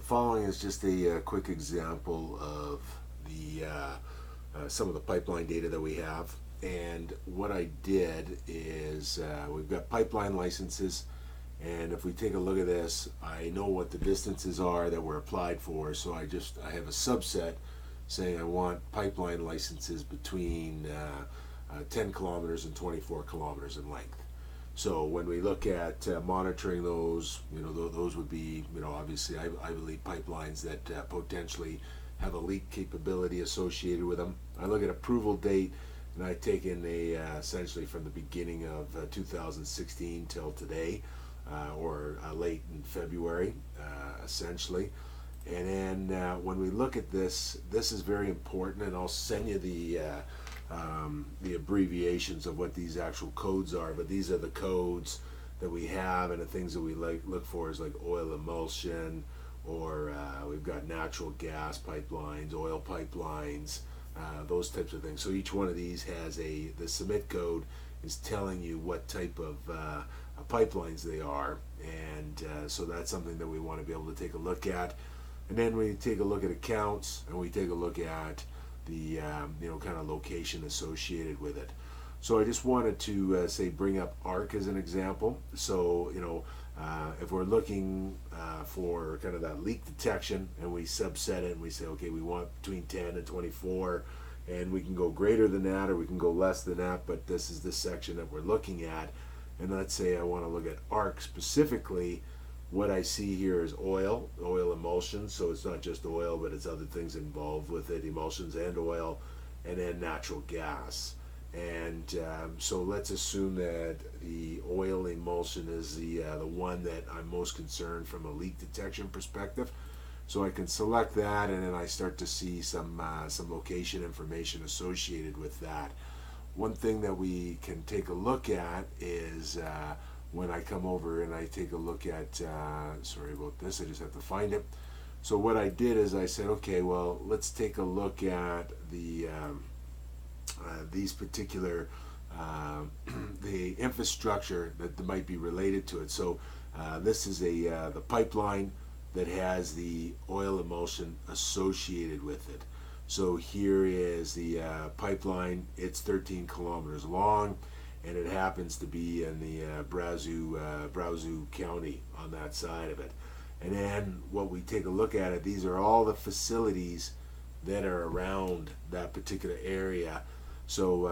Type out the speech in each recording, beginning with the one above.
following is just a quick example of the some of the pipeline data that we have. And what I did is we've got pipeline licenses, and if we take a look at this, I know what the distances are that were applied for. So I have a subset saying I want pipeline licenses between 10 kilometers and 24 kilometers in length. So when we look at monitoring those, those would be, obviously I believe pipelines that potentially have a leak capability associated with them. I look at approval date, and I take in essentially from the beginning of 2016 till today, or late in February, essentially. And then when we look at this, this is very important, and I'll send you the abbreviations of what these actual codes are. But these are the codes that we have, and the things that we look for is like oil emulsion, or we've got natural gas pipelines, oil pipelines, those types of things. So each one of these has the submit code is telling you what type of pipelines they are, and so that's something that we want to be able to take a look at. And then we take a look at accounts, and we take a look at the kind of location associated with it. So I just wanted to say bring up ARC as an example. So if we're looking for kind of that leak detection, and we subset it and we say, okay, we want between 10 and 24, and we can go greater than that or we can go less than that, but this is the section that we're looking at. And let's say I want to look at ARC specifically. What I see here is oil emulsion, so it's not just oil, but it's other things involved with it, emulsions and oil, and then natural gas. And so let's assume that the oil emulsion is the one that I'm most concerned from a leak detection perspective. So I can select that, and then I start to see some location information associated with that. One thing that we can take a look at is when I come over and I take a look at, sorry about this, I just have to find it. So what I did is I said, okay, well, let's take a look at these particular, the infrastructure that might be related to it. So this is the pipeline that has the oil emulsion associated with it. So here is the pipeline. It's 13 kilometers long, and it happens to be in the Brownsville County on that side of it. And then what we take a look at it, these are all the facilities that are around that particular area. So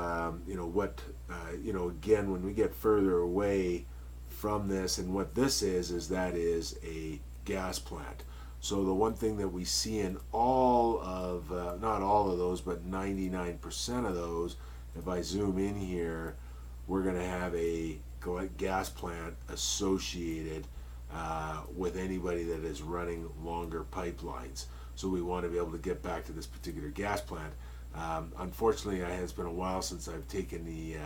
again, when we get further away from this, and what this is that is a gas plant. So the one thing that we see in all of, not all of those, but 99% of those, if I zoom in here, we're going to have a gas plant associated with anybody that is running longer pipelines. So we want to be able to get back to this particular gas plant. Unfortunately, it has been a while since I've taken the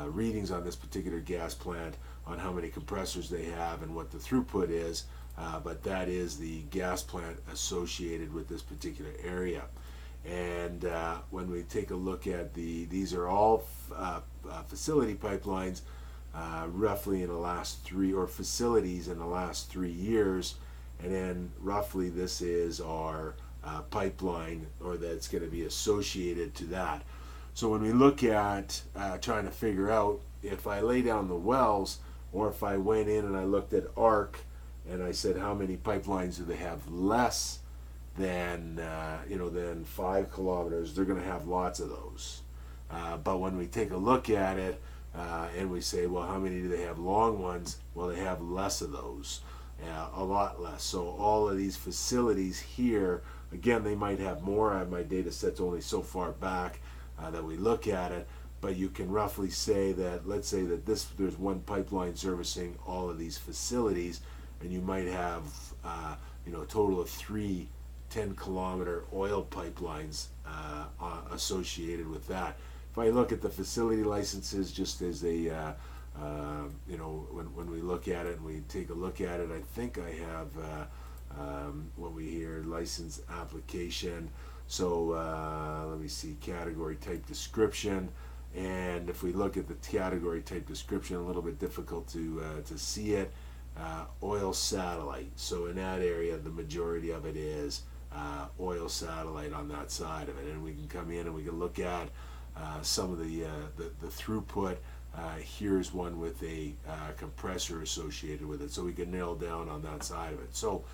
readings on this particular gas plant on how many compressors they have and what the throughput is, but that is the gas plant associated with this particular area. And when we take a look at these are all facility pipelines roughly in the last facilities in the last 3 years, and then roughly this is our pipeline, or that's going to be associated to that. So when we look at trying to figure out if I lay down the wells, or if I went in and I looked at ARC and I said how many pipelines do they have less than than 5 kilometers, they're going to have lots of those. But when we take a look at it and we say, well, how many do they have long ones? Well, they have less of those, a lot less. So all of these facilities here, again, they might have more. My data set's only so far back that we look at it, but you can roughly say that, let's say that there's one pipeline servicing all of these facilities, and you might have a total of 3 10-kilometer oil pipelines associated with that. If I look at the facility licenses, just as a when we look at it and we take a look at it, I think I have what we hear license application. So let me see, category type description. And if we look at the category type description, a little bit difficult to see it. oil satellite. So in that area, the majority of it is oil satellite on that side of it, and we can come in and we can look at some of the throughput. Here's one with a compressor associated with it, so we can nail down on that side of it. So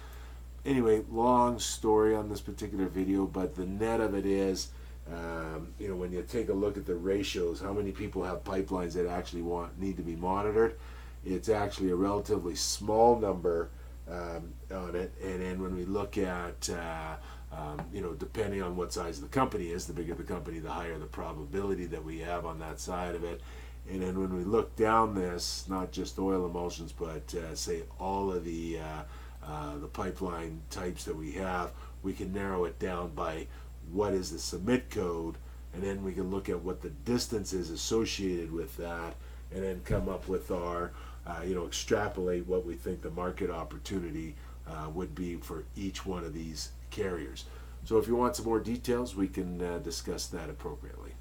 anyway, long story on this particular video, but the net of it is, when you take a look at the ratios, how many people have pipelines that actually need to be monitored, it's actually a relatively small number on it. And then when we look at, depending on what size the company is, the bigger the company, the higher the probability that we have on that side of it. And then when we look down this, not just oil emulsions, but say all of the pipeline types that we have, we can narrow it down by what is the submit code, and then we can look at what the distance is associated with that, and then come up with our, extrapolate what we think the market opportunity would be for each one of these carriers. So if you want some more details, we can discuss that appropriately.